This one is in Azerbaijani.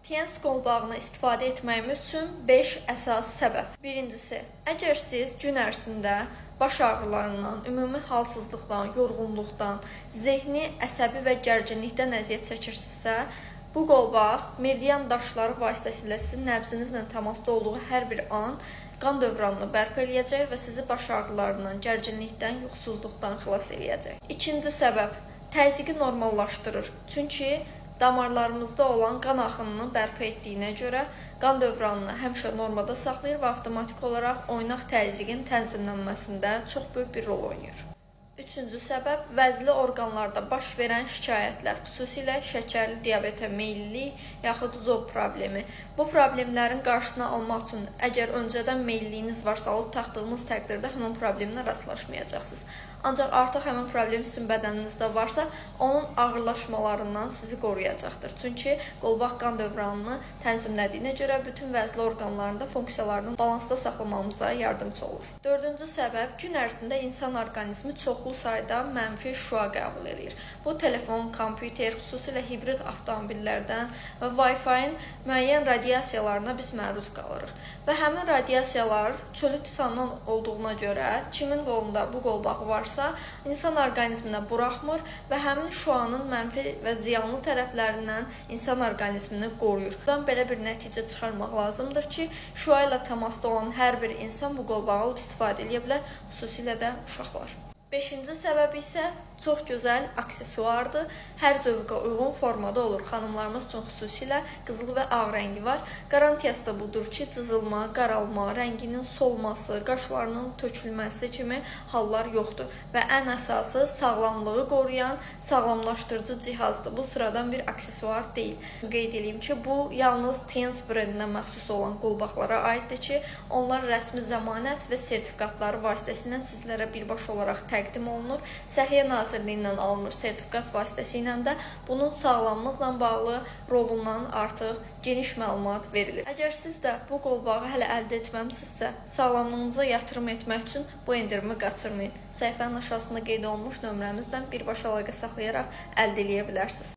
TNS qolbağını istifadə etməyimiz üçün 5 əsas səbəb. Birincisi, əgər siz gün ərzində baş ağrılarından, ümumi halsızlıqdan, yorğunluqdan, zehni, əsəbi və gərginlikdən əziyyət çəkirsinizsə, bu qolbaq meridian daşları vasitəsilə sizin nəbzinizlə təmasda olduğu hər bir an qan dövranını bərpa eləyəcək və sizi baş ağrılarından, gərginlikdən, yuxusuzluqdan xilas eləyəcək. İkinci səbəb, təzyiqi normallaşdırır. Çünki damarlarımızda olan qan axınını bərpa etdiyinə görə qan dövranını həmişə normada saxlayır və avtomatik olaraq oynaq təzyiqin tənzimlənməsində çox böyük bir rol oynayır. Üçüncü səbəb, vəzli orqanlarda baş verən şikayətlər, xüsusilə şəkərli diabetə meyillilik yaxud zob problemi. Bu problemlərin qarşısını almaq üçün əgər öncədən meyilliyiniz varsa, alıb taxdığınız təqdirdə həmin problemlə rastlaşmayacaqsınız. Ancaq artıq həmin problem sizin bədəninizdə varsa, onun ağırlaşmalarından sizi qoruyacaqdır. Çünki qolbaq qan dövranını tənzimlədiyinə görə bütün vəzli orqanlarında funksiyalarını balansda saxlamamıza yardımcı olur. Dördüncü səbəb, gün ərzində insan orqanizmi çoxlu sayda mənfi şüa qəbul edir. Bu, telefon, kompüter, xüsusilə hibrid avtomobillərdən və Wi-Fi-in müəyyən radiasiyalarına biz məruz qalırıq. Və həmin radiasiyalar çölü titandan olduğuna görə kimin qolunda bu qolbağı varsa, insan orqanizminə buraxmır və həmin şüanın mənfi və ziyanlı tərəflərindən insan orqanizmini qoruyur. Buradan belə bir nəticə çıxarmaq lazımdır ki, şüa ilə təmasda olan hər bir insan bu qolbağı alıb istifadə edə bilər, xüsusilə də uşaqlar. Beşinci səbəb isə çox gözəl aksesuardır. Hər zövqə uyğun formada olur. Xanımlarımız üçün xüsusilə qızıl və ağ rəngi var. Qarantiyası da budur ki, cızılma, qaralma, rənginin solması, qaşlarının tökülməsi kimi hallar yoxdur. Və ən əsası sağlamlığı qoruyan sağlamlaşdırıcı cihazdır. Bu sıradan bir aksesuar deyil. Qeyd edeyim ki, bu yalnız TNS brendinə məxsus olan qolbaqlara aiddir ki, onlar rəsmi zəmanət və sertifikatları vasitəsilə sizlərə birbaşa olaraq təqdim olunur. Səhiyyə Nazirliyindən alınmış sertifikat vasitəsilə də bunun sağlamlıqla bağlı rolundan artıq geniş məlumat verilir. Əgər siz də bu qolbağı hələ əldə etməmisinizsə, sağlamlığınıza yatırım etmək üçün bu endirimi qaçırmayın. Səhifənin aşağısında qeyd olunmuş nömrəmizdən birbaşa əlaqə saxlayaraq əldə edə bilərsiniz.